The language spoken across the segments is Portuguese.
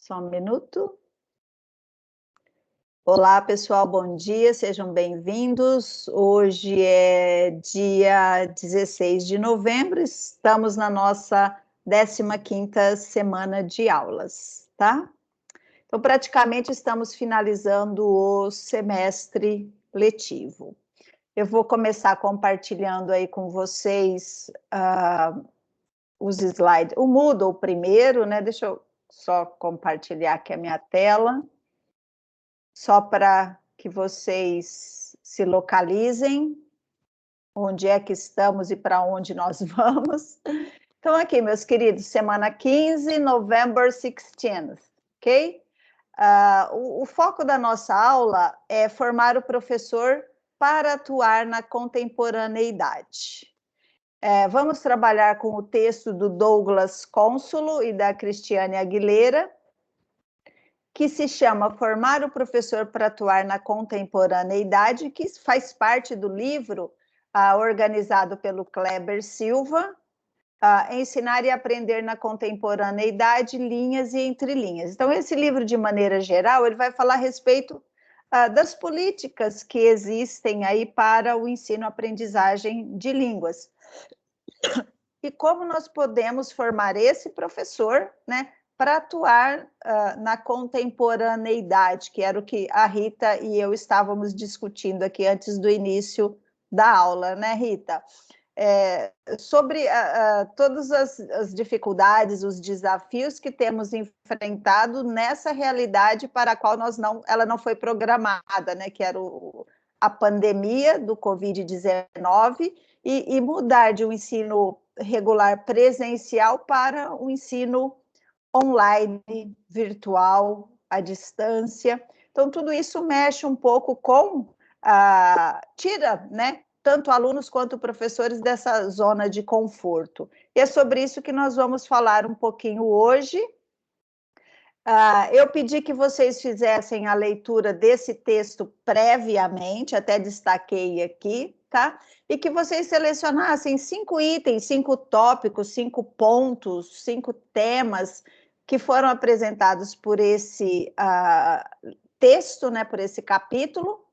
Só um minuto. Olá, pessoal, bom dia, sejam bem-vindos. Hoje é dia 16 de novembro, estamos na nossa 15ª semana de aulas, tá? Então, praticamente estamos finalizando o semestre letivo. Eu vou começar compartilhando aí com vocês os slides. O Moodle primeiro, né? Deixa eu só compartilhar aqui a minha tela, só para que vocês se localizem, onde é que estamos e para onde nós vamos. Então, aqui, meus queridos, semana 15, November 16th, ok? O foco da nossa aula é formar o professor para atuar na contemporaneidade. Vamos trabalhar com o texto do Douglas Consulo e da Cristiane Aguilera, que se chama Formar o Professor para Atuar na Contemporaneidade, que faz parte do livro organizado pelo Kleber Silva, Ensinar e Aprender na Contemporaneidade, Linhas e Entrelinhas. Então, esse livro, de maneira geral, ele vai falar a respeito das políticas que existem aí para o ensino-aprendizagem de línguas. E como nós podemos formar esse professor, né, para atuar na contemporaneidade, que era o que a Rita e eu estávamos discutindo aqui antes do início da aula, né, Rita? Sobre todas as dificuldades, os desafios que temos enfrentado nessa realidade para a qual ela não foi programada, né, que era a pandemia do Covid-19, e mudar de um ensino regular presencial para um ensino online, virtual, à distância. Então, tudo isso mexe um pouco com, tira, né, tanto alunos quanto professores dessa zona de conforto. E é sobre isso que nós vamos falar um pouquinho hoje. Eu pedi que vocês fizessem a leitura desse texto previamente, até destaquei aqui, tá? E que vocês selecionassem 5 itens, 5 tópicos, 5 pontos, 5 temas que foram apresentados por esse texto, né, por esse capítulo,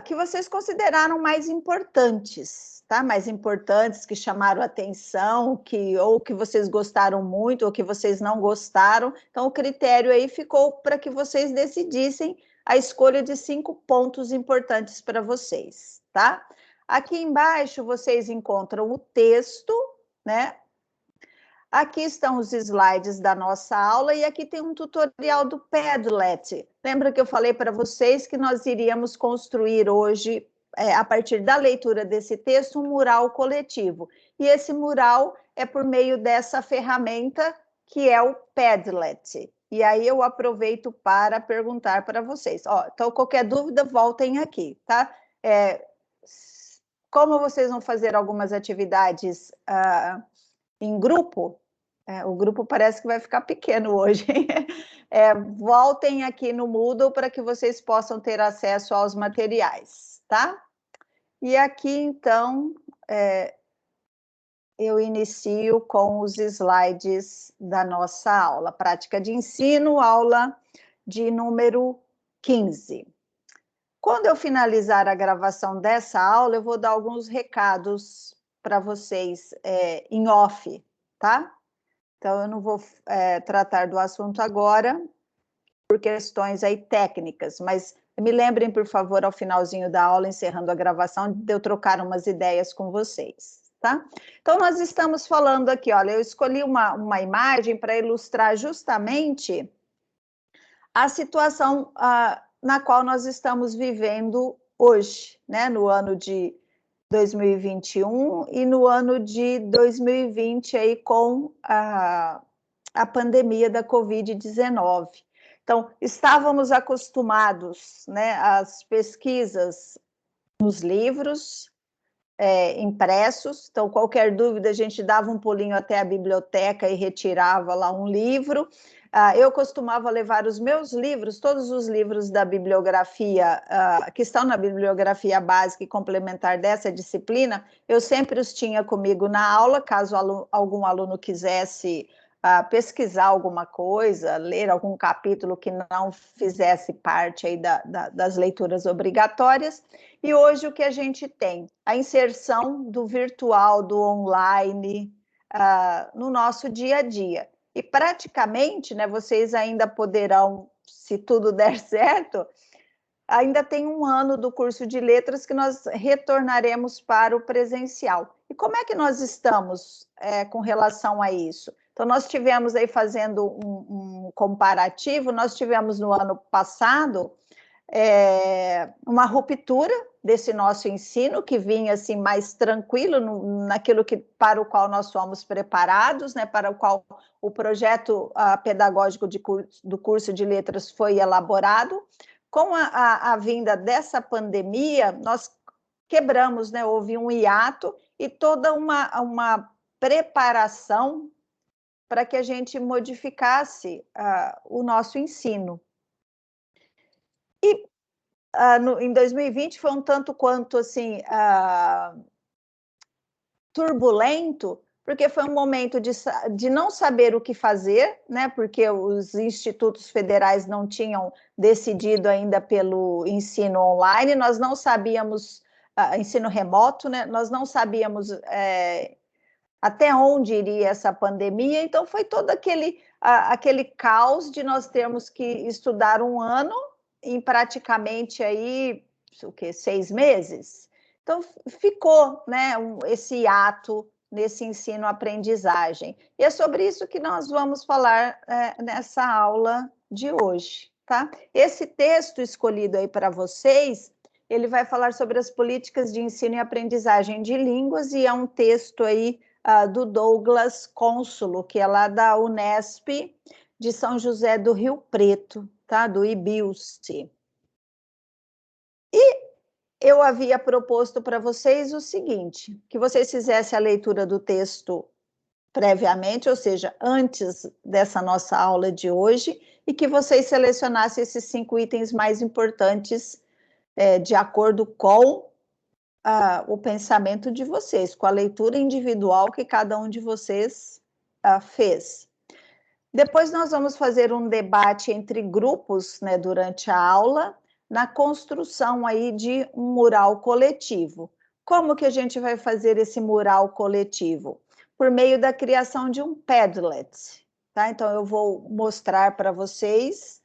que vocês consideraram mais importantes, tá? Mais importantes, que chamaram atenção, ou que vocês gostaram muito, ou que vocês não gostaram. Então, o critério aí ficou para que vocês decidissem a escolha de 5 pontos importantes para vocês, tá? Aqui embaixo vocês encontram o texto, né? Aqui estão os slides da nossa aula e aqui tem um tutorial do Padlet. Lembra que eu falei para vocês que nós iríamos construir hoje, a partir da leitura desse texto, um mural coletivo. E esse mural é por meio dessa ferramenta que é o Padlet. E aí eu aproveito para perguntar para vocês. Então, qualquer dúvida, voltem aqui, tá? Como vocês vão fazer algumas atividades em grupo, o grupo parece que vai ficar pequeno hoje, hein? Voltem aqui no Moodle para que vocês possam ter acesso aos materiais, tá? E aqui, então, eu inicio com os slides da nossa aula, prática de ensino, aula de número 15. Quando eu finalizar a gravação dessa aula, eu vou dar alguns recados para vocês em off, tá? Então, eu não vou tratar do assunto agora, por questões aí técnicas, mas me lembrem, por favor, ao finalzinho da aula, encerrando a gravação, de eu trocar umas ideias com vocês, tá? Então, nós estamos falando aqui, olha, eu escolhi uma imagem para ilustrar justamente a situação na qual nós estamos vivendo hoje, né, no ano de 2021 e no ano de 2020 aí com a pandemia da Covid-19. Então, estávamos acostumados, né, às pesquisas nos livros impressos, então qualquer dúvida a gente dava um pulinho até a biblioteca e retirava lá um livro. Eu costumava levar os meus livros, todos os livros da bibliografia, que estão na bibliografia básica e complementar dessa disciplina, eu sempre os tinha comigo na aula, caso algum aluno quisesse pesquisar alguma coisa, ler algum capítulo que não fizesse parte aí das leituras obrigatórias. E hoje o que a gente tem? A inserção do virtual, do online, no nosso dia a dia. E praticamente, né, vocês ainda poderão, se tudo der certo, ainda tem um ano do curso de letras que nós retornaremos para o presencial. E como é que nós estamos com relação a isso? Então, nós tivemos aí, fazendo um comparativo, nós tivemos no ano passado uma ruptura desse nosso ensino, que vinha assim mais tranquilo naquilo para o qual nós fomos preparados, né, para o qual o projeto pedagógico do curso de letras foi elaborado. Com a vinda dessa pandemia, nós quebramos, né? Houve um hiato e toda uma preparação para que a gente modificasse o nosso ensino. E em 2020 foi um tanto quanto assim, turbulento, porque foi um momento de não saber o que fazer, né? Porque os institutos federais não tinham decidido ainda pelo ensino online, nós não sabíamos, ensino remoto, né? Nós não sabíamos até onde iria essa pandemia, então foi todo aquele caos de nós termos que estudar um ano em praticamente aí, o quê? 6 meses? Então, ficou, né, esse hiato nesse ensino-aprendizagem. E é sobre isso que nós vamos falar nessa aula de hoje, tá? Esse texto escolhido aí para vocês, ele vai falar sobre as políticas de ensino e aprendizagem de línguas, e é um texto aí do Douglas Cônsulo, que é lá da Unesp de São José do Rio Preto, tá? Do IBIUST. E eu havia proposto para vocês o seguinte, que vocês fizessem a leitura do texto previamente, ou seja, antes dessa nossa aula de hoje, e que vocês selecionassem esses 5 itens mais importantes de acordo com o pensamento de vocês, com a leitura individual que cada um de vocês fez. Depois nós vamos fazer um debate entre grupos, né, durante a aula, na construção aí de um mural coletivo. Como que a gente vai fazer esse mural coletivo? Por meio da criação de um Padlet, tá? Então, eu vou mostrar para vocês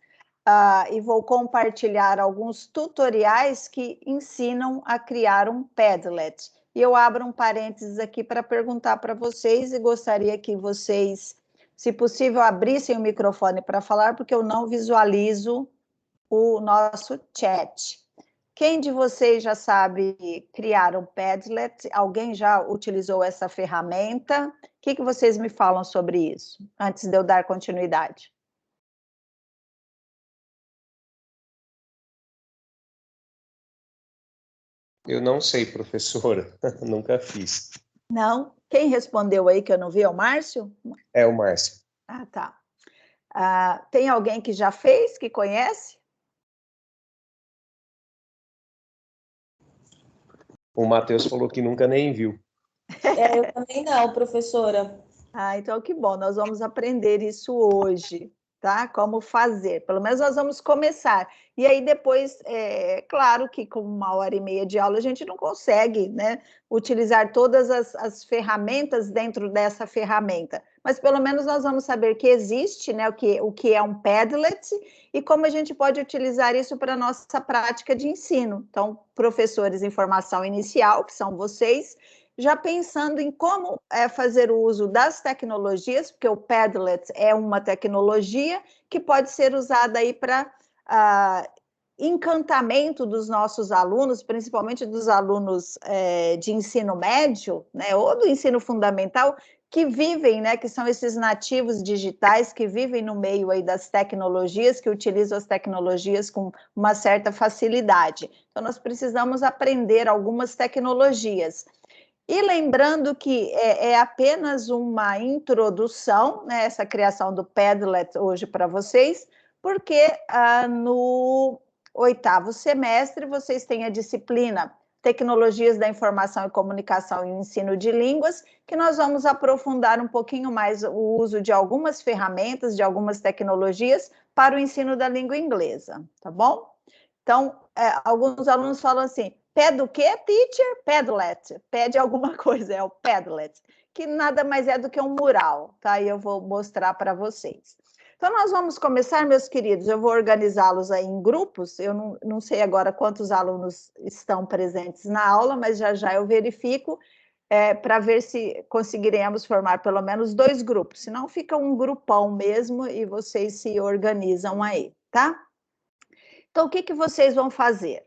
e vou compartilhar alguns tutoriais que ensinam a criar um Padlet. E eu abro um parênteses aqui para perguntar para vocês e gostaria que vocês, se possível, abrissem o microfone para falar, porque eu não visualizo o nosso chat. Quem de vocês já sabe criar um Padlet? Alguém já utilizou essa ferramenta? O que vocês me falam sobre isso, antes de eu dar continuidade? Eu não sei, professora, nunca fiz. Não? Quem respondeu aí que eu não vi? É o Márcio? É o Márcio. Ah, tá. Tem alguém que já fez, que conhece? O Matheus falou que nunca nem viu. Eu também não, professora. Então que bom, nós vamos aprender isso hoje, tá? Como fazer, pelo menos nós vamos começar. E aí depois, claro que com 1h30 de aula a gente não consegue, né, utilizar todas as ferramentas dentro dessa ferramenta, mas pelo menos nós vamos saber que existe, né, o que é um Padlet e como a gente pode utilizar isso para a nossa prática de ensino. Então, professores em formação inicial, que são vocês, já pensando em como fazer o uso das tecnologias, porque o Padlet é uma tecnologia que pode ser usada aí para encantamento dos nossos alunos, principalmente dos alunos de ensino médio, né, ou do ensino fundamental, que vivem, né, que são esses nativos digitais que vivem no meio aí das tecnologias, que utilizam as tecnologias com uma certa facilidade. Então, nós precisamos aprender algumas tecnologias. E lembrando que é apenas uma introdução, né, essa criação do Padlet hoje para vocês, porque no 8º semestre vocês têm a disciplina Tecnologias da Informação e Comunicação e o Ensino de Línguas, que nós vamos aprofundar um pouquinho mais o uso de algumas ferramentas, de algumas tecnologias para o ensino da língua inglesa, tá bom? Então, alguns alunos falam assim, pad o quê, teacher? Padlet, pede alguma coisa, é o Padlet, que nada mais é do que um mural, tá? E eu vou mostrar para vocês. Então, nós vamos começar, meus queridos, eu vou organizá-los aí em grupos, eu não sei agora quantos alunos estão presentes na aula, mas já eu verifico para ver se conseguiremos formar pelo menos 2 grupos, senão fica um grupão mesmo e vocês se organizam aí, tá? Então, o que vocês vão fazer?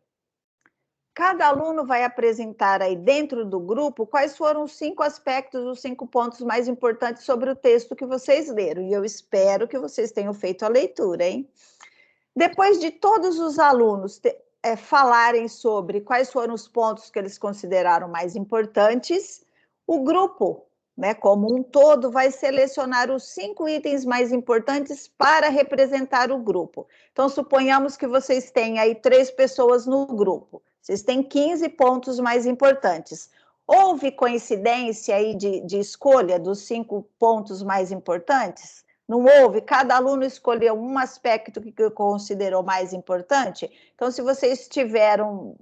Cada aluno vai apresentar aí dentro do grupo quais foram os 5 aspectos, os 5 pontos mais importantes sobre o texto que vocês leram. E eu espero que vocês tenham feito a leitura, hein? Depois de todos os alunos falarem sobre quais foram os pontos que eles consideraram mais importantes, o grupo, né, como um todo, vai selecionar os 5 itens mais importantes para representar o grupo. Então, suponhamos que vocês têm aí 3 pessoas no grupo. Vocês têm 15 pontos mais importantes. Houve coincidência aí de escolha dos 5 pontos mais importantes? Não houve? Cada aluno escolheu um aspecto que considerou mais importante? Então, se vocês tiveram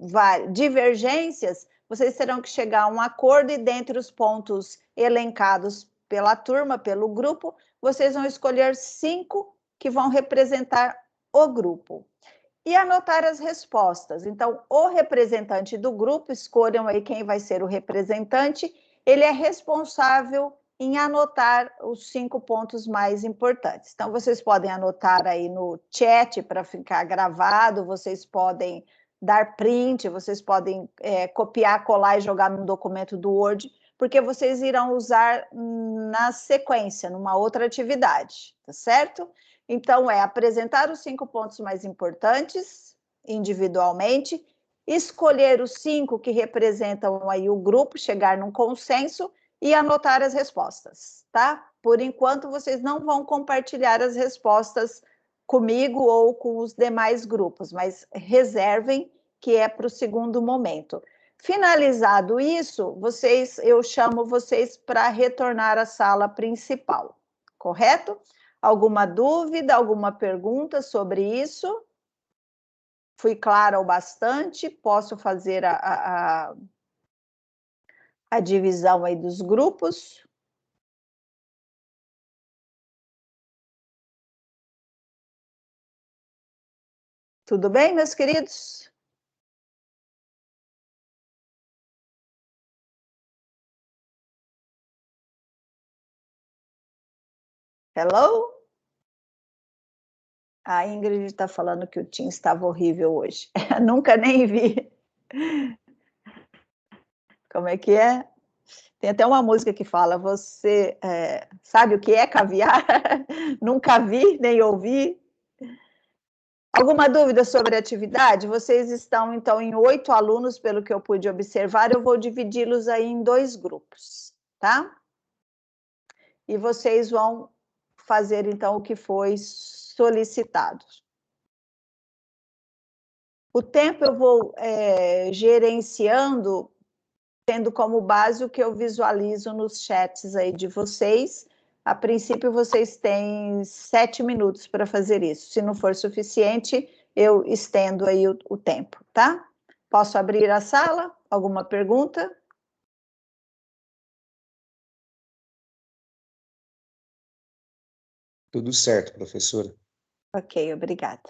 divergências, vocês terão que chegar a um acordo e dentre os pontos elencados pela turma, pelo grupo, vocês vão escolher 5 que vão representar o grupo. E anotar as respostas. Então, o representante do grupo, escolham aí quem vai ser o representante, ele é responsável em anotar os 5 pontos mais importantes. Então, vocês podem anotar aí no chat para ficar gravado, vocês podem dar print, vocês podem copiar, colar e jogar num documento do Word, porque vocês irão usar na sequência, numa outra atividade, tá certo? Então, apresentar os 5 pontos mais importantes individualmente, escolher os 5 que representam aí o grupo, chegar num consenso e anotar as respostas, tá? Por enquanto, vocês não vão compartilhar as respostas comigo ou com os demais grupos, mas reservem que é para o segundo momento. Finalizado isso, eu chamo vocês para retornar à sala principal, correto? Alguma dúvida, alguma pergunta sobre isso? Fui clara o bastante? Posso fazer a divisão aí dos grupos? Tudo bem, meus queridos? Hello? A Ingrid está falando que o Teams estava horrível hoje. Nunca nem vi. Como é que é? Tem até uma música que fala, você sabe o que é caviar? Nunca vi, nem ouvi. Alguma dúvida sobre a atividade? Vocês estão, então, em 8 alunos, pelo que eu pude observar, eu vou dividi-los aí em 2 grupos, tá? E vocês vão fazer, então, o que foi solicitado. O tempo eu vou gerenciando, tendo como base o que eu visualizo nos chats aí de vocês. A princípio, vocês têm 7 minutos para fazer isso. Se não for suficiente, eu estendo aí o tempo, tá? Posso abrir a sala? Alguma pergunta? Tudo certo, professora. Ok, obrigada.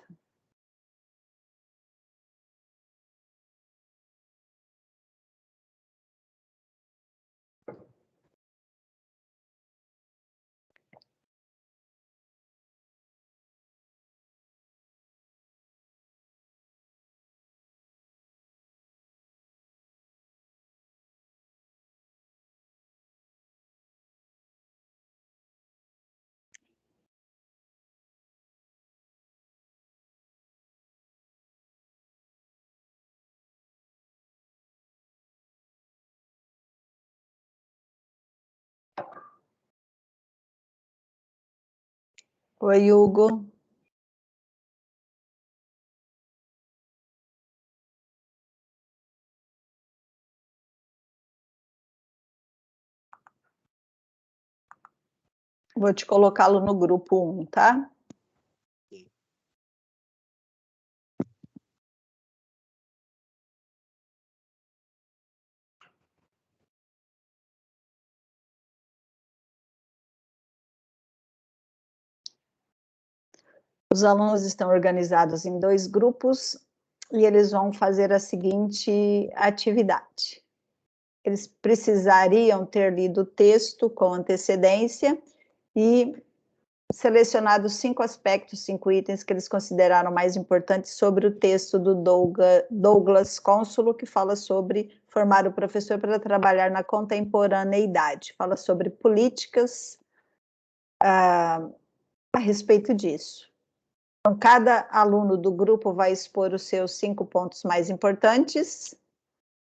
Oi, Hugo. Vou te colocá-lo no grupo 1, tá? Os alunos estão organizados em 2 grupos e eles vão fazer a seguinte atividade. Eles precisariam ter lido o texto com antecedência e selecionado 5 aspectos, 5 itens que eles consideraram mais importantes sobre o texto do Douglas Consulo, que fala sobre formar o professor para trabalhar na contemporaneidade. Fala sobre políticas a respeito disso. Então, cada aluno do grupo vai expor os seus 5 pontos mais importantes.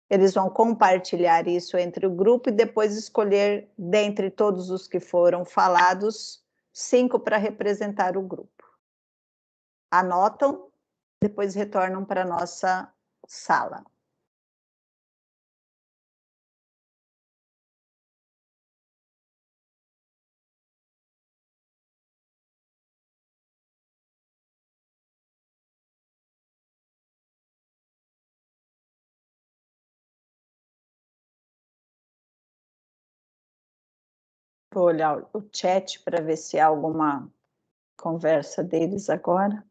Eles vão compartilhar isso entre o grupo e depois escolher, dentre todos os que foram falados, 5 para representar o grupo. Anotam, depois retornam para a nossa sala. Vou olhar o chat para ver se há alguma conversa deles agora.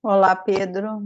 Olá, Pedro.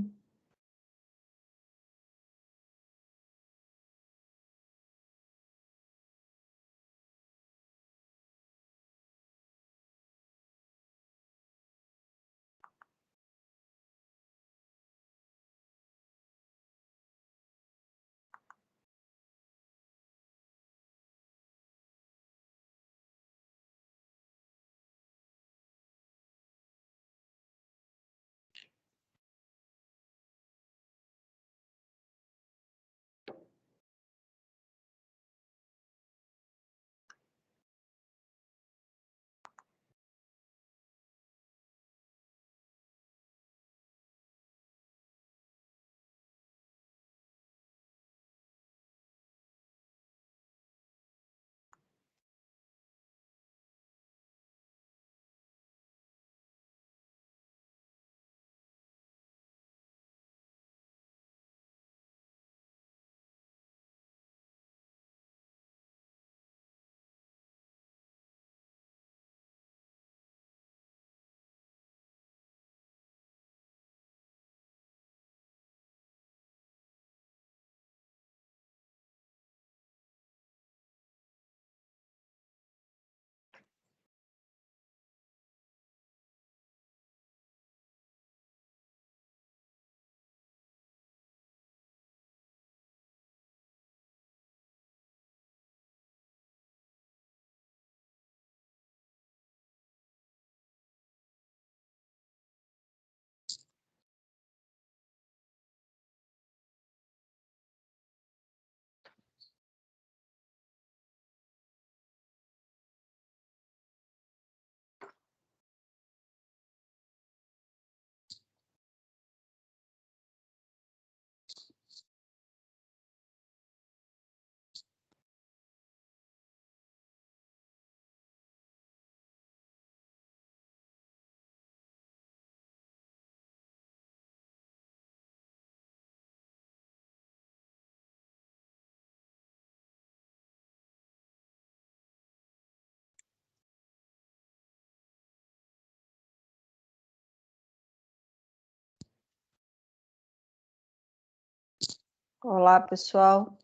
Olá, pessoal.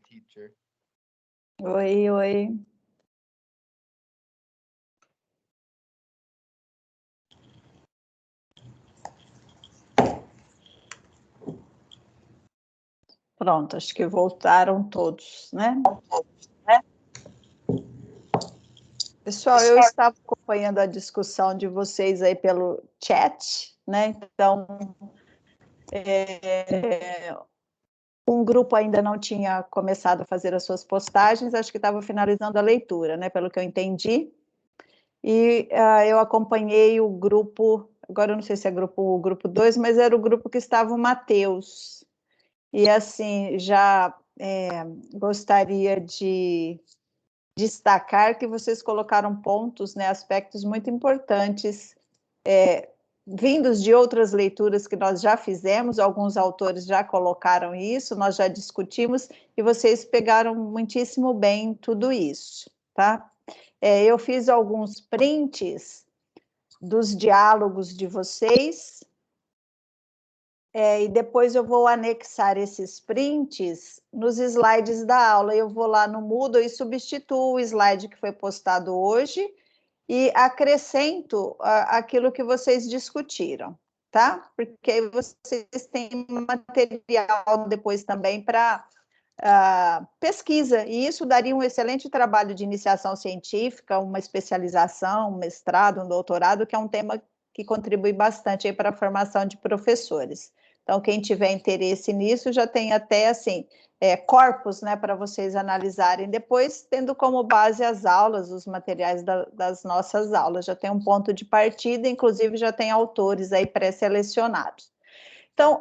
Teacher. Oi, oi. Pronto, acho que voltaram todos, né? Pessoal, eu estava acompanhando a discussão de vocês aí pelo chat, né? Então, um grupo ainda não tinha começado a fazer as suas postagens, acho que estava finalizando a leitura, né? Pelo que eu entendi. E eu acompanhei o grupo, agora eu não sei se é o grupo 2, mas era o grupo que estava o Matheus. E assim, já gostaria de destacar que vocês colocaram pontos, né, aspectos muito importantes, vindos de outras leituras que nós já fizemos, alguns autores já colocaram isso, nós já discutimos, e vocês pegaram muitíssimo bem tudo isso, tá? Eu fiz alguns prints dos diálogos de vocês, e depois eu vou anexar esses prints nos slides da aula. Eu vou lá no Moodle e substituo o slide que foi postado hoje e acrescento aquilo que vocês discutiram, tá? Porque aí vocês têm material depois também para pesquisa, e isso daria um excelente trabalho de iniciação científica, uma especialização, um mestrado, um doutorado, que é um tema que contribui bastante para a formação de professores. Então, quem tiver interesse nisso, já tem até, assim, corpos, né, para vocês analisarem depois, tendo como base as aulas, os materiais das nossas aulas. Já tem um ponto de partida, inclusive já tem autores aí pré-selecionados. Então,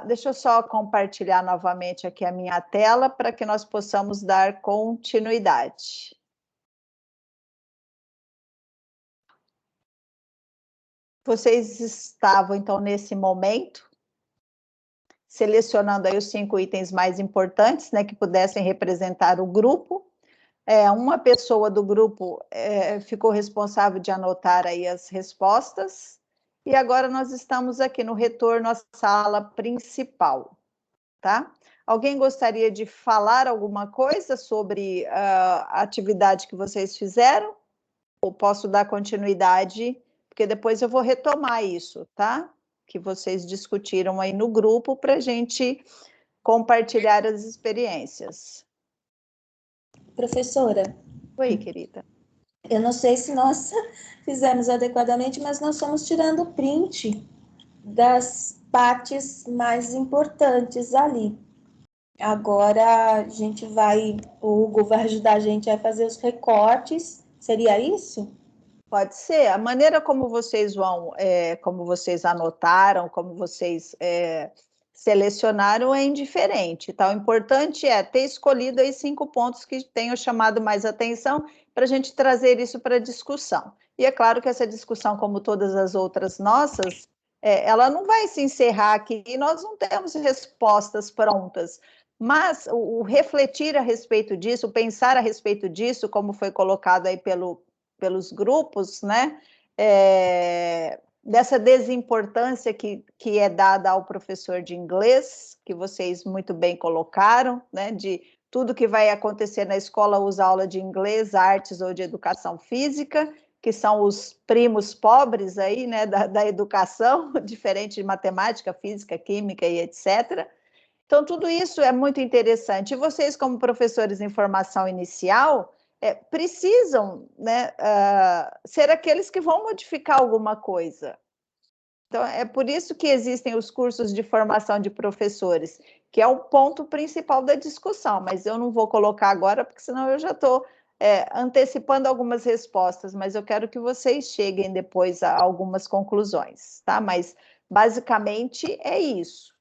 deixa eu só compartilhar novamente aqui a minha tela para que nós possamos dar continuidade. Vocês estavam, então, nesse momento, selecionando aí os 5 itens mais importantes, né, que pudessem representar o grupo. Uma pessoa do grupo ficou responsável de anotar aí as respostas, e agora nós estamos aqui no retorno à sala principal, tá? Alguém gostaria de falar alguma coisa sobre a atividade que vocês fizeram? Ou posso dar continuidade, porque depois eu vou retomar isso, tá? Que vocês discutiram aí no grupo para a gente compartilhar as experiências. Professora, Oi, querida. eu não sei se nós fizemos adequadamente, mas nós estamos tirando print das partes mais importantes ali. Agora a gente o Hugo vai ajudar a gente a fazer os recortes, seria isso? Pode ser. A maneira como vocês como vocês anotaram, como vocês selecionaram é indiferente. Então, o importante é ter escolhido aí 5 pontos que tenham chamado mais atenção para a gente trazer isso para a discussão. E é claro que essa discussão, como todas as outras nossas, ela não vai se encerrar aqui e nós não temos respostas prontas. Mas o refletir a respeito disso, o pensar a respeito disso, como foi colocado aí pelos grupos, né? Dessa desimportância que é dada ao professor de inglês, que vocês muito bem colocaram, né? De tudo que vai acontecer na escola usa aula de inglês, artes ou de educação física, que são os primos pobres aí, né? Da educação, diferente de matemática, física, química e etc. Então, tudo isso é muito interessante. E vocês, como professores em formação inicial, precisam, né, ser aqueles que vão modificar alguma coisa. Então, é por isso que existem os cursos de formação de professores, que é o ponto principal da discussão, mas eu não vou colocar agora, porque senão eu já estou antecipando algumas respostas, mas eu quero que vocês cheguem depois a algumas conclusões, tá? Mas, basicamente, é isso.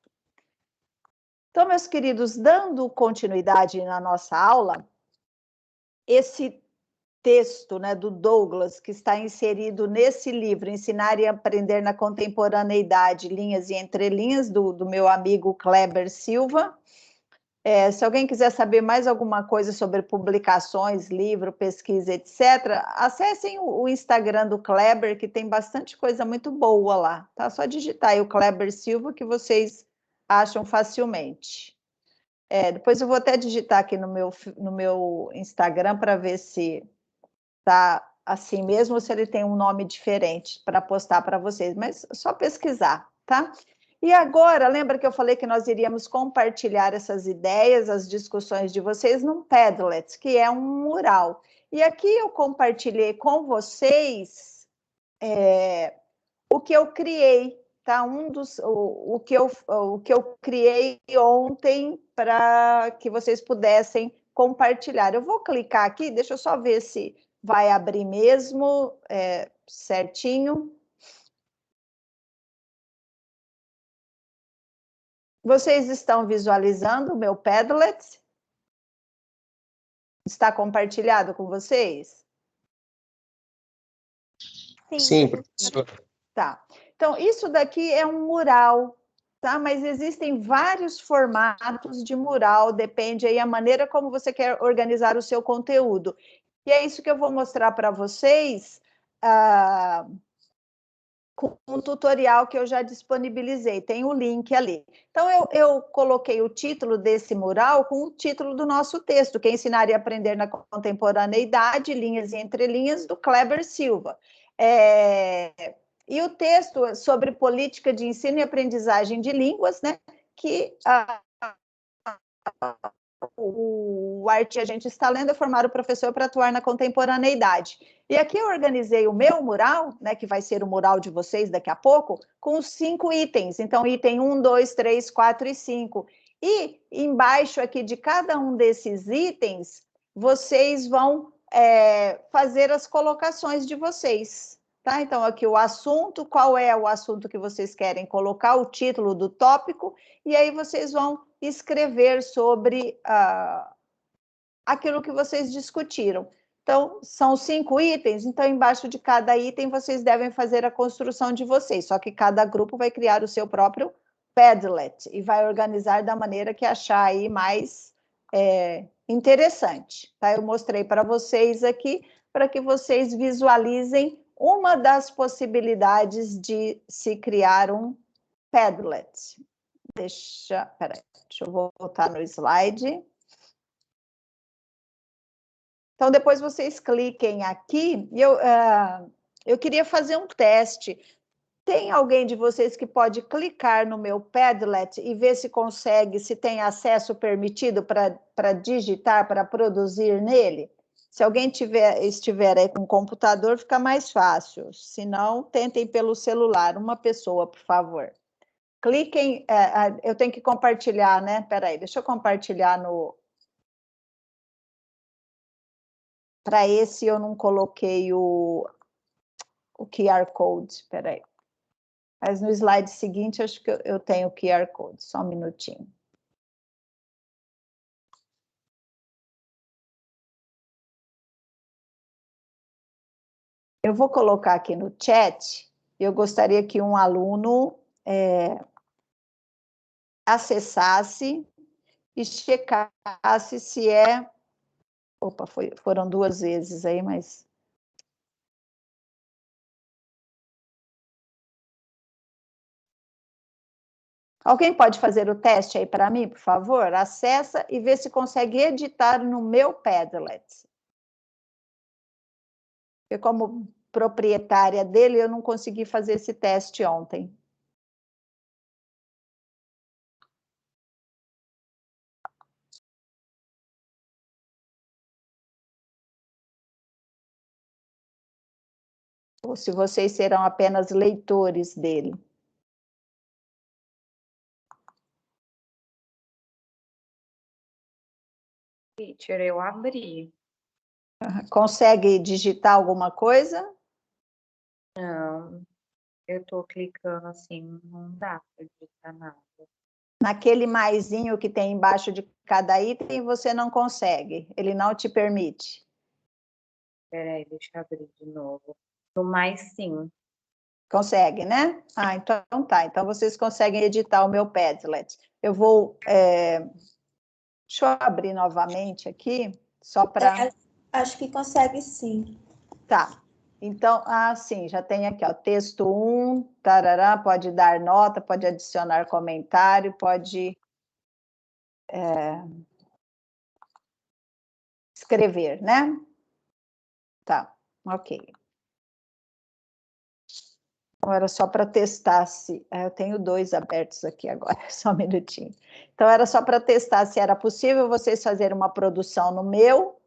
Então, meus queridos, dando continuidade na nossa aula, esse texto, né, do Douglas, que está inserido nesse livro, Ensinar e Aprender na Contemporaneidade, Linhas e Entrelinhas, do meu amigo Kleber Silva, Se alguém quiser saber mais alguma coisa sobre publicações, livro, pesquisa, etc., acessem o Instagram do Kleber, que tem bastante coisa muito boa lá, tá? Só digitar aí o Kleber Silva que vocês acham facilmente. Depois eu vou até digitar aqui no meu Instagram para ver se tá assim mesmo ou se ele tem um nome diferente para postar para vocês, mas só pesquisar, tá? E agora, lembra que eu falei que nós iríamos compartilhar essas ideias, as discussões de vocês num Padlet, que é um mural. E aqui eu compartilhei com vocês o que eu criei, tá? O que eu criei ontem para que vocês pudessem compartilhar. Eu vou clicar aqui, deixa eu só ver se vai abrir mesmo certinho. Vocês estão visualizando o meu Padlet? Está compartilhado com vocês? Sim, professor. Tá. Então, isso daqui é um mural, tá? Mas existem vários formatos de mural, depende aí a maneira como você quer organizar o seu conteúdo. E é isso que eu vou mostrar para vocês com um tutorial que eu já disponibilizei, tem o link ali. Então, eu coloquei o título desse mural com o título do nosso texto, que é Ensinar e Aprender na Contemporaneidade, Linhas e Entrelinhas, do Kleber Silva. E o texto sobre política de ensino e aprendizagem de línguas, né, que o arte a gente está lendo é formar o professor para atuar na contemporaneidade. E aqui eu organizei o meu mural, né, que vai ser o mural de vocês daqui a pouco, com os 5 itens. Então, item 1, 2, 3, 4 e 5. E embaixo aqui de cada um desses itens, vocês vão fazer as colocações de vocês. Tá? Então, aqui o assunto, qual é o assunto que vocês querem colocar, o título do tópico, e aí vocês vão escrever sobre aquilo que vocês discutiram. Então, são 5 itens, então embaixo de cada item vocês devem fazer a construção de vocês, só que cada grupo vai criar o seu próprio Padlet e vai organizar da maneira que achar aí mais interessante. Tá? Eu mostrei para vocês aqui, para que vocês visualizem uma das possibilidades de se criar um Padlet. Deixa eu voltar no slide. Então, depois vocês cliquem aqui. Eu queria fazer um teste. Tem alguém de vocês que pode clicar no meu Padlet e ver se consegue, se tem acesso permitido para digitar, para produzir nele? Se alguém estiver aí com o computador, fica mais fácil. Se não, tentem pelo celular. Uma pessoa, por favor. Cliquem, eu tenho que compartilhar, né? Peraí, deixa eu compartilhar no... Para esse eu não coloquei o QR Code, peraí. Mas no slide seguinte, acho que eu tenho o QR Code, só um minutinho. Eu vou colocar aqui no chat, eu gostaria que um aluno acessasse e checasse se é... Opa, foram 2 vezes aí, mas... Alguém pode fazer o teste aí para mim, por favor? Acessa e vê se consegue editar no meu Padlet. Eu, como proprietária dele, eu não consegui fazer esse teste ontem. Ou se vocês serão apenas leitores dele. Teacher, eu abri. Consegue digitar alguma coisa? Não, eu tô clicando assim, não dá para digitar nada. Naquele maisinho que tem embaixo de cada item, você não consegue, ele não te permite. Peraí, deixa eu abrir de novo. No mais, sim. Consegue, né? Então tá. Então vocês conseguem editar o meu Padlet. Eu vou Deixa eu abrir novamente aqui, só para... Acho que consegue sim. Tá. Então, sim, já tem aqui, ó, texto 1, tarará, pode dar nota, pode adicionar comentário, pode escrever, né? Tá, ok. Então, era só para testar se... eu tenho 2 abertos aqui agora, só um minutinho. Então, era só para testar se era possível vocês fazerem uma produção no meu,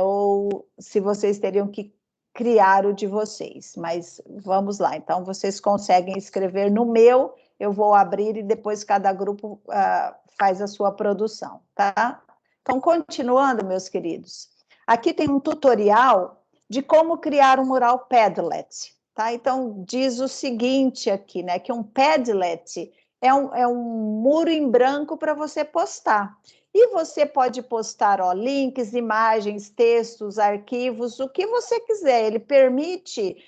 ou se vocês teriam que criar o de vocês. Mas vamos lá. Então, vocês conseguem escrever no meu, eu vou abrir e depois cada grupo faz a sua produção, tá? Então, continuando, meus queridos. Aqui tem um tutorial de como criar um mural Padlet, tá? Então, diz o seguinte aqui, né? Que um Padlet é um muro em branco para você postar. E você pode postar, ó, links, imagens, textos, arquivos, o que você quiser. Ele permite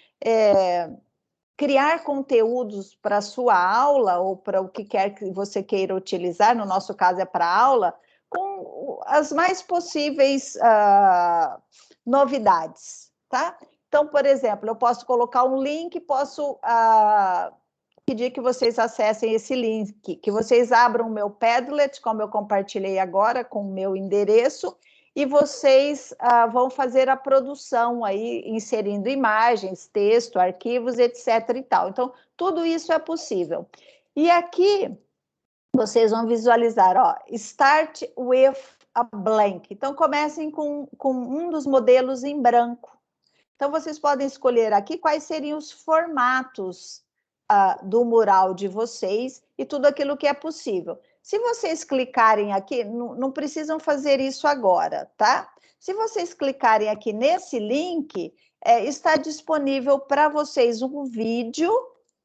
criar conteúdos para a sua aula ou para o que quer que você queira utilizar, no nosso caso é para aula, com as mais possíveis novidades, tá? Então, por exemplo, eu posso colocar um link, posso pedir que vocês acessem esse link, que vocês abram o meu Padlet, como eu compartilhei agora, com o meu endereço, e vocês vão fazer a produção aí, inserindo imagens, texto, arquivos, etc. e tal. Então, tudo isso é possível. E aqui, vocês vão visualizar, ó, Start with a blank. Então, comecem com um dos modelos em branco. Então, vocês podem escolher aqui quais seriam os formatos do mural de vocês e tudo aquilo que é possível. Se vocês clicarem aqui, não precisam fazer isso agora, tá? Se vocês clicarem aqui nesse link, está disponível para vocês um vídeo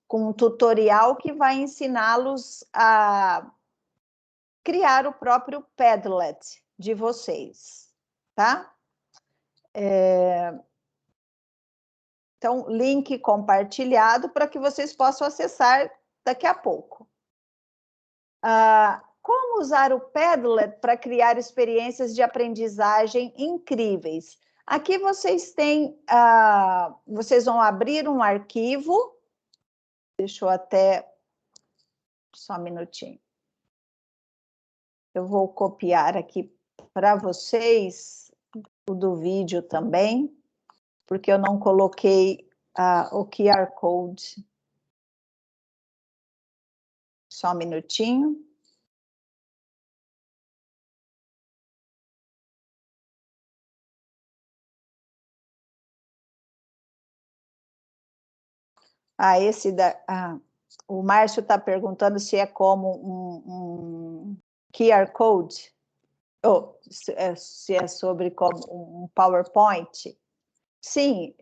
com um tutorial que vai ensiná-los a criar o próprio Padlet de vocês, tá? Então, link compartilhado para que vocês possam acessar daqui a pouco. Como usar o Padlet para criar experiências de aprendizagem incríveis? Aqui vocês têm, vocês vão abrir um arquivo, deixa eu até, só um minutinho. Eu vou copiar aqui para vocês o do vídeo também, porque eu não coloquei o QR Code. Só um minutinho. O Márcio está perguntando se é como um QR Code, ou se é sobre como um PowerPoint. Sim,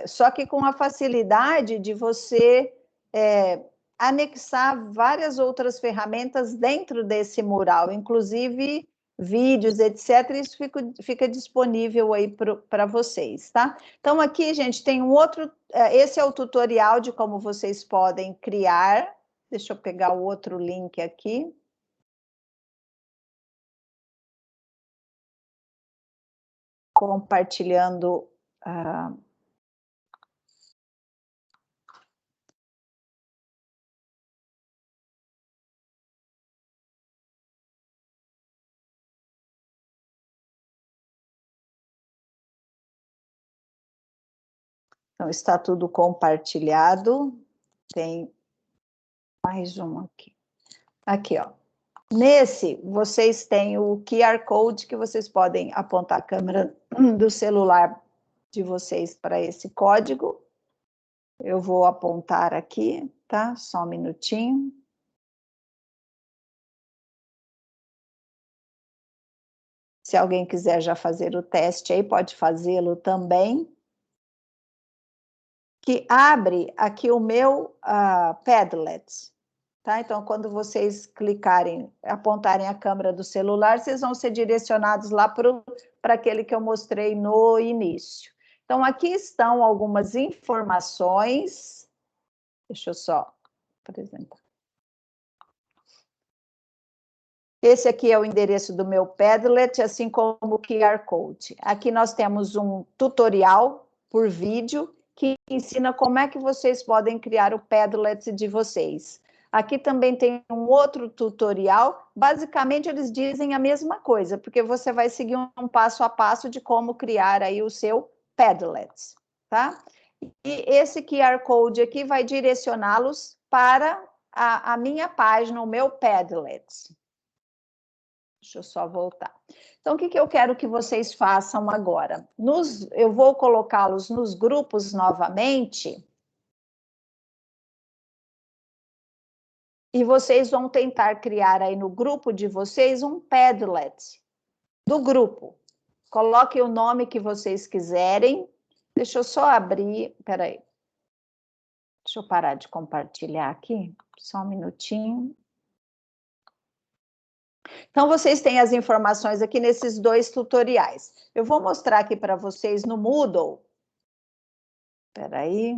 só que com a facilidade de você anexar várias outras ferramentas dentro desse mural, inclusive vídeos, etc. Isso fica disponível aí para vocês, tá? Então, aqui, gente, tem um outro... esse é o tutorial de como vocês podem criar. Deixa eu pegar o outro link aqui. Compartilhando... Então, está tudo compartilhado. Tem mais um aqui. Aqui, ó. Nesse, vocês têm o QR Code que vocês podem apontar a câmera do celular de vocês para esse código. Eu vou apontar aqui, tá? Só um minutinho. Se alguém quiser já fazer o teste aí, pode fazê-lo também. Que abre aqui o meu Padlet. Tá? Então, quando vocês clicarem, apontarem a câmera do celular, vocês vão ser direcionados lá para aquele que eu mostrei no início. Então, aqui estão algumas informações. Deixa eu só apresentar. Esse aqui é o endereço do meu Padlet, assim como o QR Code. Aqui nós temos um tutorial por vídeo que ensina como é que vocês podem criar o Padlet de vocês. Aqui também tem um outro tutorial, basicamente eles dizem a mesma coisa, porque você vai seguir um passo a passo de como criar aí o seu Padlet, tá? E esse QR Code aqui vai direcioná-los para a minha página, o meu Padlet. Deixa eu só voltar. Então, o que eu quero que vocês façam agora? Eu vou colocá-los nos grupos novamente. E vocês vão tentar criar aí no grupo de vocês um Padlet do grupo. Coloquem o nome que vocês quiserem. Deixa eu só abrir. Espera aí. Deixa eu parar de compartilhar aqui. Só um minutinho. Então, vocês têm as informações aqui nesses dois tutoriais. Eu vou mostrar aqui para vocês no Moodle. Espera aí.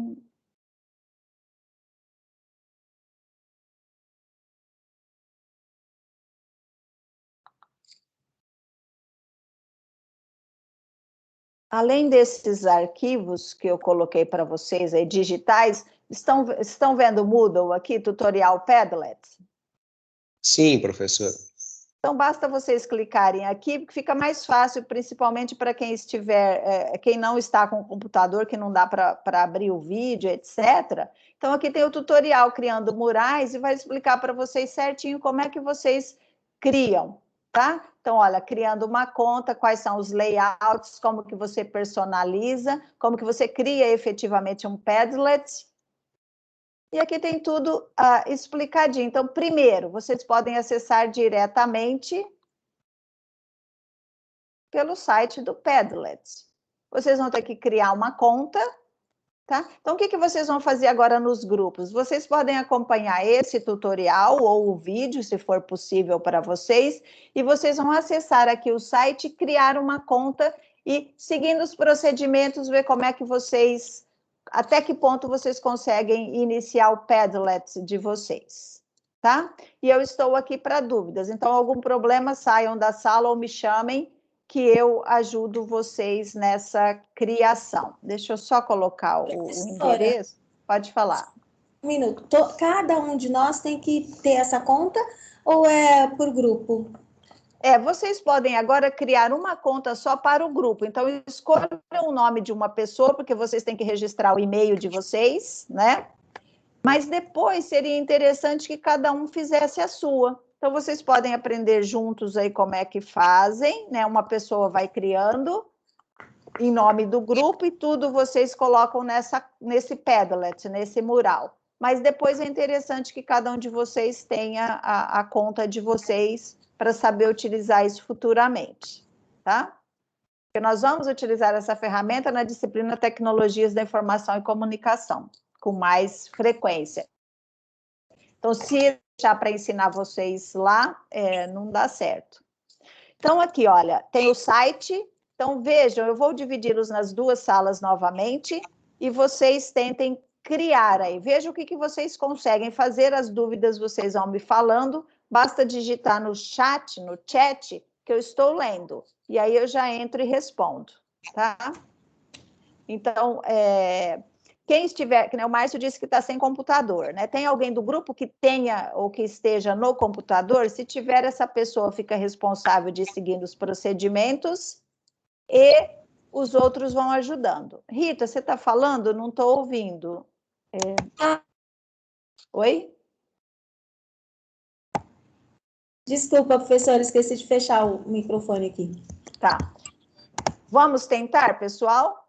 Além desses arquivos que eu coloquei para vocês aí, digitais, estão vendo o Moodle aqui, tutorial Padlet? Sim, professor. Então, basta vocês clicarem aqui, porque fica mais fácil, principalmente para quem quem não está com o computador, que não dá para abrir o vídeo, etc. Então, aqui tem o tutorial Criando Murais, e vai explicar para vocês certinho como é que vocês criam, tá? Então, olha, criando uma conta, quais são os layouts, como que você personaliza, como que você cria efetivamente um Padlet. E aqui tem tudo explicadinho. Então, primeiro, vocês podem acessar diretamente pelo site do Padlet. Vocês vão ter que criar uma conta, tá? Então, o que vocês vão fazer agora nos grupos? Vocês podem acompanhar esse tutorial ou o vídeo, se for possível para vocês, e vocês vão acessar aqui o site, criar uma conta e, seguindo os procedimentos, ver como é que vocês... Até que ponto vocês conseguem iniciar o Padlet de vocês, tá? E eu estou aqui para dúvidas. Então, algum problema, saiam da sala ou me chamem, que eu ajudo vocês nessa criação. Deixa eu só colocar o endereço. Pode falar. Um minuto. Cada um de nós tem que ter essa conta ou é por grupo? Vocês podem agora criar uma conta só para o grupo. Então, escolham o nome de uma pessoa, porque vocês têm que registrar o e-mail de vocês, né? Mas depois seria interessante que cada um fizesse a sua. Então, vocês podem aprender juntos aí como é que fazem, né? Uma pessoa vai criando em nome do grupo e tudo vocês colocam nesse Padlet, nesse mural. Mas depois é interessante que cada um de vocês tenha a conta de vocês para saber utilizar isso futuramente, tá? Porque nós vamos utilizar essa ferramenta na disciplina Tecnologias da Informação e Comunicação, com mais frequência. Então, se deixar para ensinar vocês lá, não dá certo. Então, aqui, olha, tem o site. Então, vejam, eu vou dividi-los nas duas salas novamente e vocês tentem criar aí. Vejam o que vocês conseguem fazer, as dúvidas vocês vão me falando. Basta digitar no chat, que eu estou lendo. E aí eu já entro e respondo, tá? Então, quem estiver, que nem o Márcio disse que está sem computador, né? Tem alguém do grupo que tenha ou que esteja no computador? Se tiver, essa pessoa fica responsável de seguir os procedimentos e os outros vão ajudando. Rita, você está falando? Não estou ouvindo. Oi? Desculpa, professora, esqueci de fechar o microfone aqui. Tá. Vamos tentar, pessoal?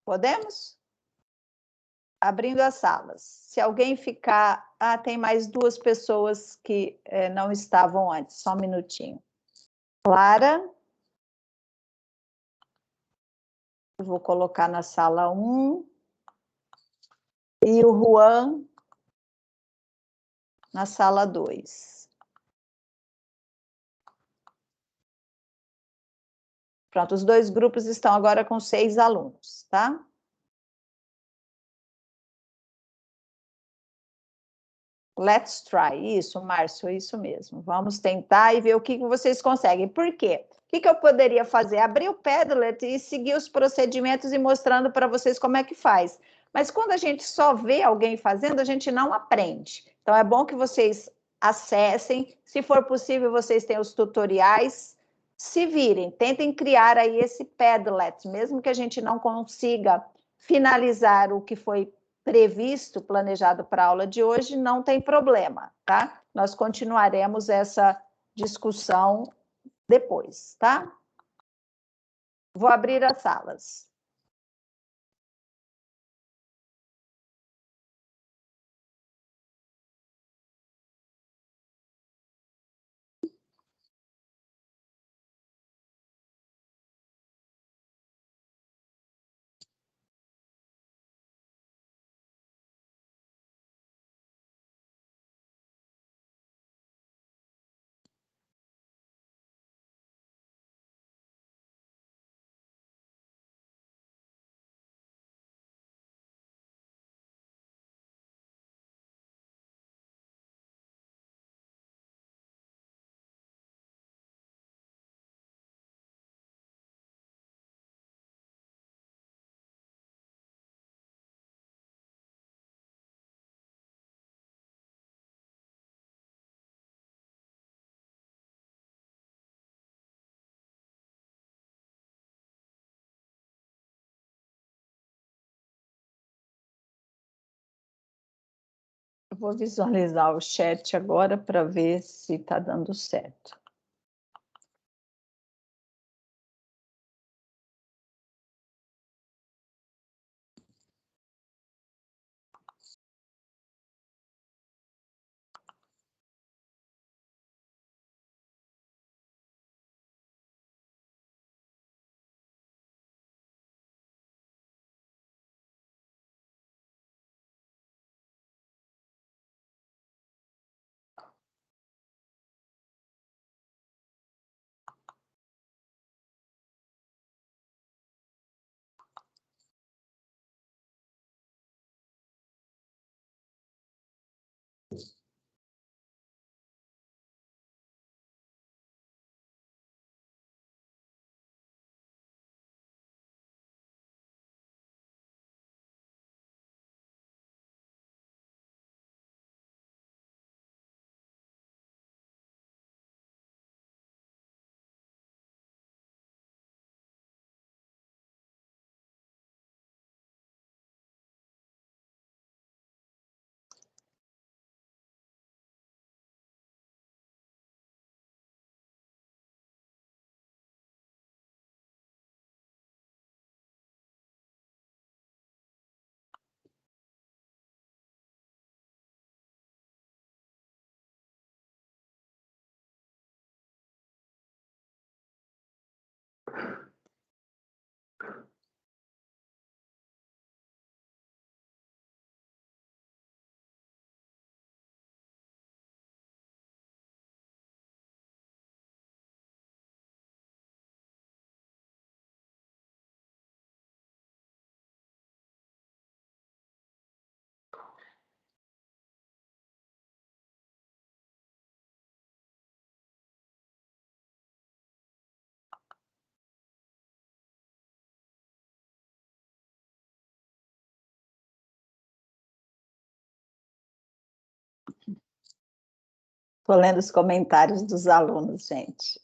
Podemos? Abrindo as salas. Se alguém ficar... tem mais duas pessoas que não estavam antes. Só um minutinho. Clara. Eu vou colocar na sala 1. E o Juan na sala 2. Pronto, os dois grupos estão agora com 6 alunos, tá? Let's try. Isso, Márcio, isso mesmo. Vamos tentar e ver o que vocês conseguem. Por quê? O que eu poderia fazer? Abrir o Padlet e seguir os procedimentos e mostrando para vocês como é que faz. Mas quando a gente só vê alguém fazendo, a gente não aprende. Então, é bom que vocês acessem. Se for possível, vocês têm os tutoriais. Se virem, tentem criar aí esse Padlet, mesmo que a gente não consiga finalizar o que foi previsto, planejado para a aula de hoje, não tem problema, tá? Nós continuaremos essa discussão depois, tá? Vou abrir as salas. Eu vou visualizar o chat agora para ver se está dando certo. Estou lendo os comentários dos alunos, gente.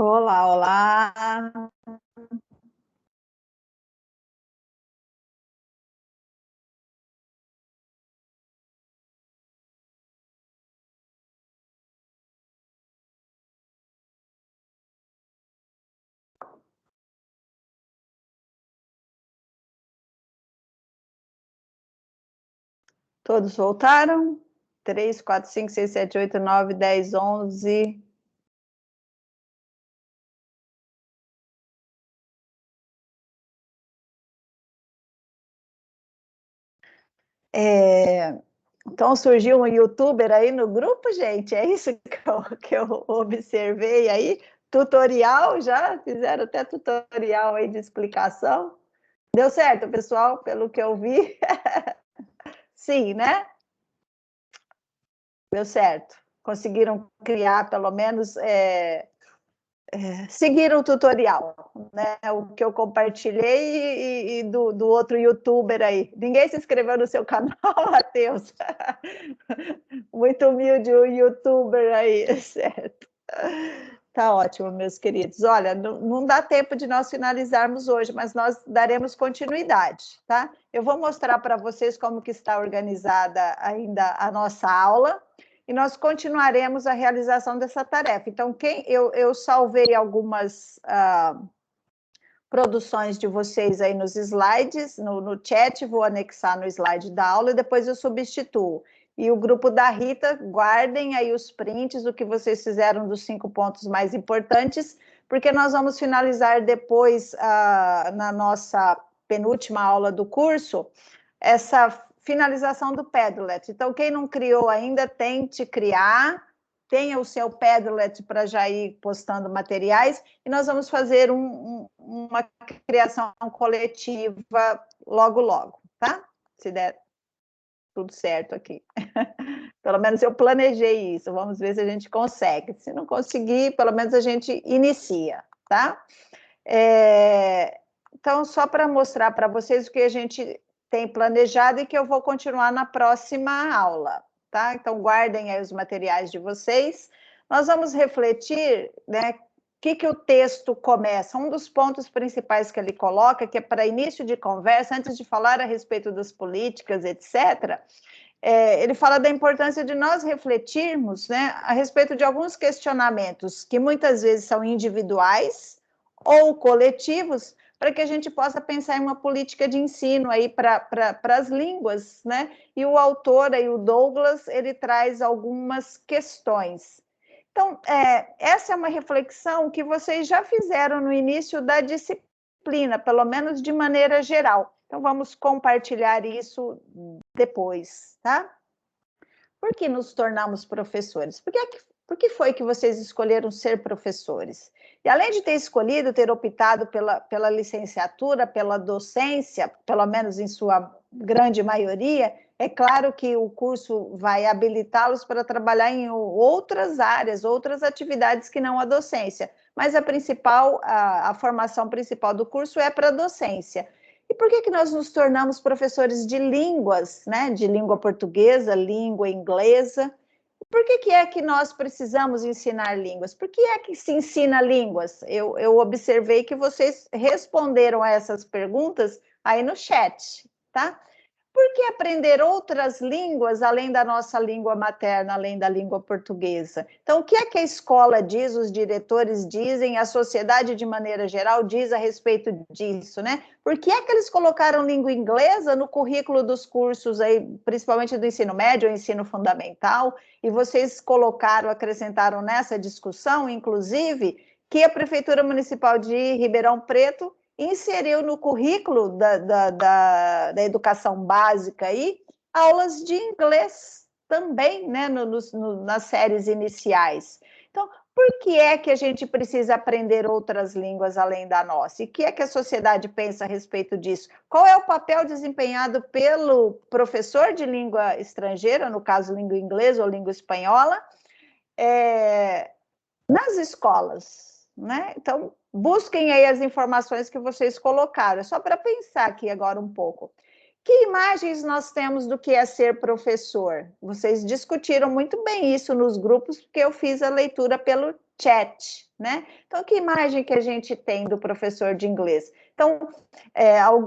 Olá, olá. Todos voltaram? 3, 4, 5, 6, 7, 8, 9, 10, 11. Então, surgiu um youtuber aí no grupo, gente? É isso que eu observei aí? Tutorial já? Fizeram até tutorial aí de explicação? Deu certo, pessoal, pelo que eu vi? Sim, né? Deu certo. Conseguiram criar, pelo menos, seguir o tutorial, né? O que eu compartilhei e do outro youtuber aí. Ninguém se inscreveu no seu canal, Matheus? Muito humilde o youtuber aí, certo? Tá ótimo, meus queridos. Olha, não dá tempo de nós finalizarmos hoje, mas nós daremos continuidade, tá? Eu vou mostrar para vocês como que está organizada ainda a nossa aula e nós continuaremos a realização dessa tarefa. Então, eu salvei algumas produções de vocês aí nos slides, no chat, vou anexar no slide da aula e depois eu substituo. E o grupo da Rita, guardem aí os prints do que vocês fizeram dos 5 pontos mais importantes, porque nós vamos finalizar depois, na nossa penúltima aula do curso, essa finalização do Padlet. Então, quem não criou ainda, tente criar, tenha o seu Padlet para já ir postando materiais, e nós vamos fazer uma criação coletiva logo, logo, tá? Se der tudo certo aqui. Pelo menos eu planejei isso, vamos ver se a gente consegue. Se não conseguir, pelo menos a gente inicia, tá? Então, só para mostrar para vocês o que a gente tem planejado e que eu vou continuar na próxima aula, tá? Então, guardem aí os materiais de vocês. Nós vamos refletir, né, o que o texto começa. Um dos pontos principais que ele coloca, que é para início de conversa, antes de falar a respeito das políticas, etc., ele fala da importância de nós refletirmos, né, a respeito de alguns questionamentos que muitas vezes são individuais ou coletivos, para que a gente possa pensar em uma política de ensino aí para as línguas, né? E o autor aí, o Douglas, ele traz algumas questões. Então, essa é uma reflexão que vocês já fizeram no início da disciplina, pelo menos de maneira geral. Então, vamos compartilhar isso depois, tá? Por que nos tornamos professores? Por que foi que vocês escolheram ser professores? E além de ter escolhido, ter optado pela licenciatura, pela docência, pelo menos em sua grande maioria, é claro que o curso vai habilitá-los para trabalhar em outras áreas, outras atividades que não a docência. Mas a formação principal do curso é para a docência. E por que nós nos tornamos professores de línguas, né? De língua portuguesa, língua inglesa? Por que é que nós precisamos ensinar línguas? Por que é que se ensina línguas? Eu observei que vocês responderam a essas perguntas aí no chat, tá? Por que aprender outras línguas além da nossa língua materna, além da língua portuguesa? Então, o que é que a escola diz, os diretores dizem, a sociedade de maneira geral diz a respeito disso, né? Por que é que eles colocaram língua inglesa no currículo dos cursos aí, principalmente do ensino médio ou ensino fundamental? E vocês acrescentaram nessa discussão, inclusive, que a Prefeitura Municipal de Ribeirão Preto inseriu no currículo da educação básica aí, aulas de inglês também, né, nas séries iniciais. Então, por que é que a gente precisa aprender outras línguas além da nossa? E o que é que a sociedade pensa a respeito disso? Qual é o papel desempenhado pelo professor de língua estrangeira, no caso, língua inglesa ou língua espanhola, nas escolas, né? Então, busquem aí as informações que vocês colocaram, só para pensar aqui agora um pouco. Que imagens nós temos do que é ser professor? Vocês discutiram muito bem isso nos grupos, porque eu fiz a leitura pelo chat, né? Então, que imagem que a gente tem do professor de inglês? Então,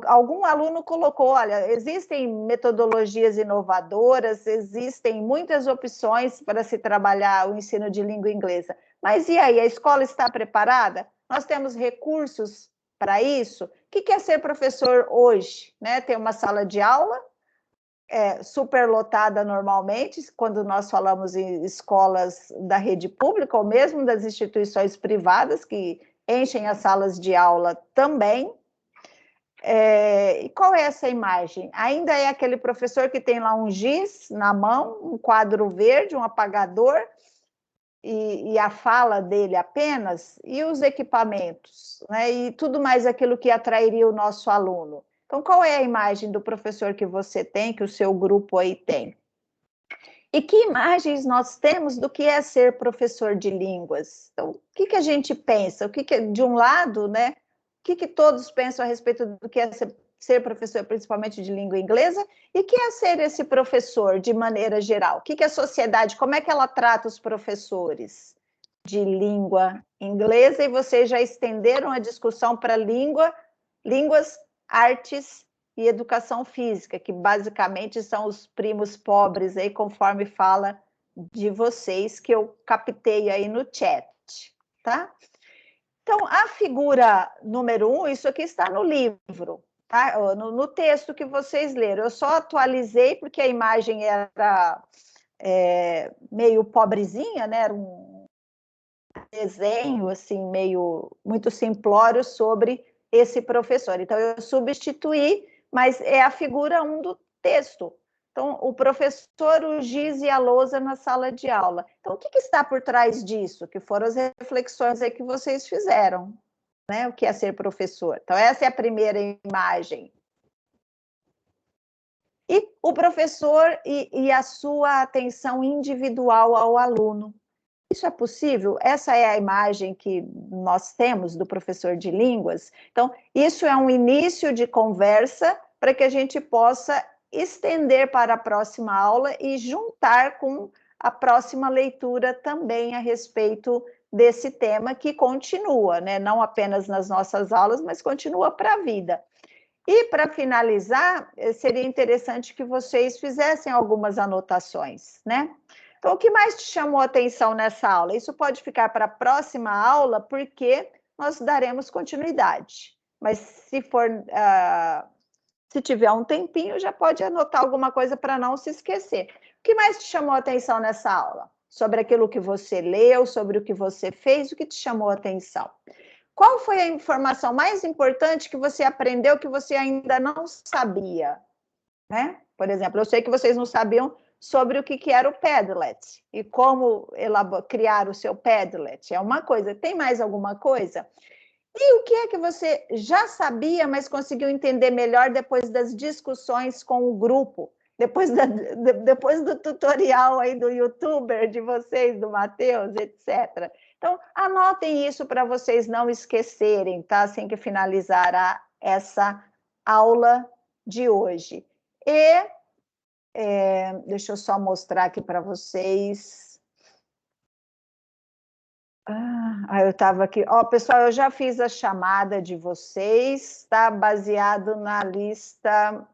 algum aluno colocou, olha, existem metodologias inovadoras, existem muitas opções para se trabalhar o ensino de língua inglesa, mas e aí, a escola está preparada? Nós temos recursos para isso? O que é ser professor hoje? Né? Tem uma sala de aula, superlotada normalmente, quando nós falamos em escolas da rede pública, ou mesmo das instituições privadas, que enchem as salas de aula também. E qual é essa imagem? Ainda é aquele professor que tem lá um giz na mão, um quadro verde, um apagador, e a fala dele apenas, e os equipamentos, né? E tudo mais aquilo que atrairia o nosso aluno. Então, qual é a imagem do professor que você tem, que o seu grupo aí tem? E que imagens nós temos do que é ser professor de línguas? Então, o que a gente pensa? De um lado, né? O que todos pensam a respeito do que é ser professor, principalmente de língua inglesa, e o que é ser esse professor de maneira geral? O que a sociedade, como é que ela trata os professores de língua inglesa? E vocês já estenderam a discussão para línguas, artes e educação física, que basicamente são os primos pobres aí, conforme fala de vocês, que eu captei aí no chat, tá? Então, a figura número 1, isso aqui está no livro, tá? No texto que vocês leram. Eu só atualizei porque a imagem era meio pobrezinha, né? Era um desenho, assim, muito simplório sobre esse professor. Então, eu substituí, mas é a figura 1 do texto. Então, o professor, o giz e a lousa na sala de aula. Então, o que está por trás disso? Que foram as reflexões aí que vocês fizeram, né? O que é ser professor. Então, essa é a primeira imagem. E o professor e a sua atenção individual ao aluno. Isso é possível? Essa é a imagem que nós temos do professor de línguas. Então, isso é um início de conversa para que a gente possa estender para a próxima aula e juntar com a próxima leitura também a respeito desse tema que continua, né? Não apenas nas nossas aulas, mas continua para a vida. E, para finalizar, seria interessante que vocês fizessem algumas anotações, né? Então, o que mais te chamou a atenção nessa aula? Isso pode ficar para a próxima aula, porque nós daremos continuidade. Mas se tiver um tempinho, já pode anotar alguma coisa para não se esquecer. O que mais te chamou a atenção nessa aula? Sobre aquilo que você leu, sobre o que você fez, o que te chamou a atenção? Qual foi a informação mais importante que você aprendeu que você ainda não sabia? Né? Por exemplo, eu sei que vocês não sabiam sobre o que era o Padlet e como criar o seu Padlet. É uma coisa. Tem mais alguma coisa? E o que é que você já sabia, mas conseguiu entender melhor depois das discussões com o grupo? Depois do tutorial aí do youtuber de vocês, do Matheus, etc. Então, anotem isso para vocês não esquecerem, tá? Assim que finalizar essa aula de hoje. E deixa eu só mostrar aqui para vocês. Eu estava aqui. Pessoal, eu já fiz a chamada de vocês, tá? Baseado na lista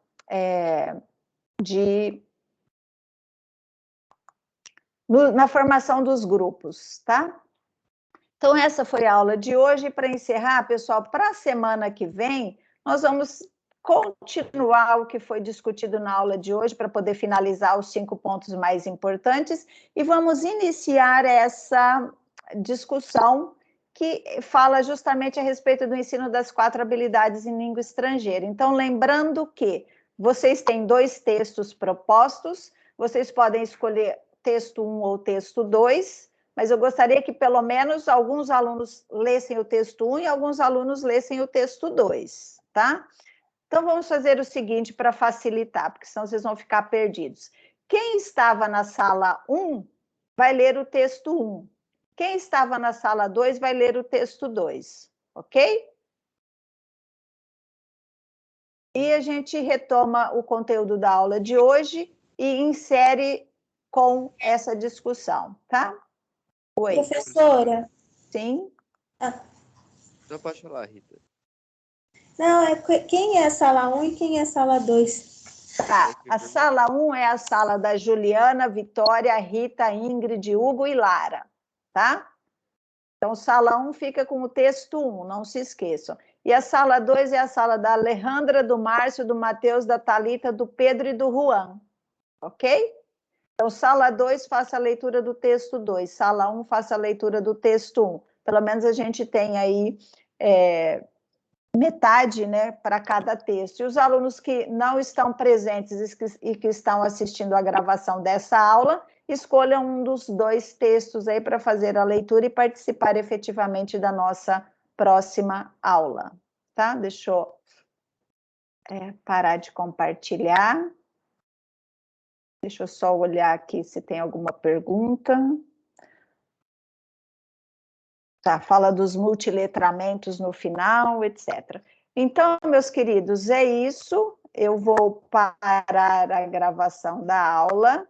na formação dos grupos, tá? Então, essa foi a aula de hoje. Para encerrar, pessoal, para a semana que vem, nós vamos continuar o que foi discutido na aula de hoje, para poder finalizar os 5 pontos mais importantes, e vamos iniciar essa discussão que fala justamente a respeito do ensino das 4 habilidades em língua estrangeira. Então, lembrando que vocês têm 2 textos propostos, vocês podem escolher texto 1 ou texto 2, mas eu gostaria que pelo menos alguns alunos lessem o texto 1 e alguns alunos lessem o texto 2, tá? Então, vamos fazer o seguinte para facilitar, porque senão vocês vão ficar perdidos. Quem estava na sala 1 vai ler o texto 1. Quem estava na sala 2 vai ler o texto 2, ok? E a gente retoma o conteúdo da aula de hoje e insere com essa discussão, tá? Oi. Professora, Sim? Não pode falar, Rita. Não, quem é a sala 1 e quem é a sala 2? Tá, a sala 1 é a sala da Juliana, Vitória, Rita, Ingrid, Hugo e Lara, tá? Então, sala 1 fica com o texto 1, não se esqueçam. E a sala 2 é a sala da Alejandra, do Márcio, do Matheus, da Thalita, do Pedro e do Juan, ok? Então, sala 2, faça a leitura do texto 2. Sala 1, faça a leitura do texto 1. Pelo menos a gente tem aí metade, né, para cada texto. E os alunos que não estão presentes e que estão assistindo a gravação dessa aula, escolham um dos 2 textos aí para fazer a leitura e participar efetivamente da nossa próxima aula, tá? Deixa eu parar de compartilhar. Deixa eu só olhar aqui se tem alguma pergunta. Tá, fala dos multiletramentos no final, etc. Então, meus queridos, é isso. Eu vou parar a gravação da aula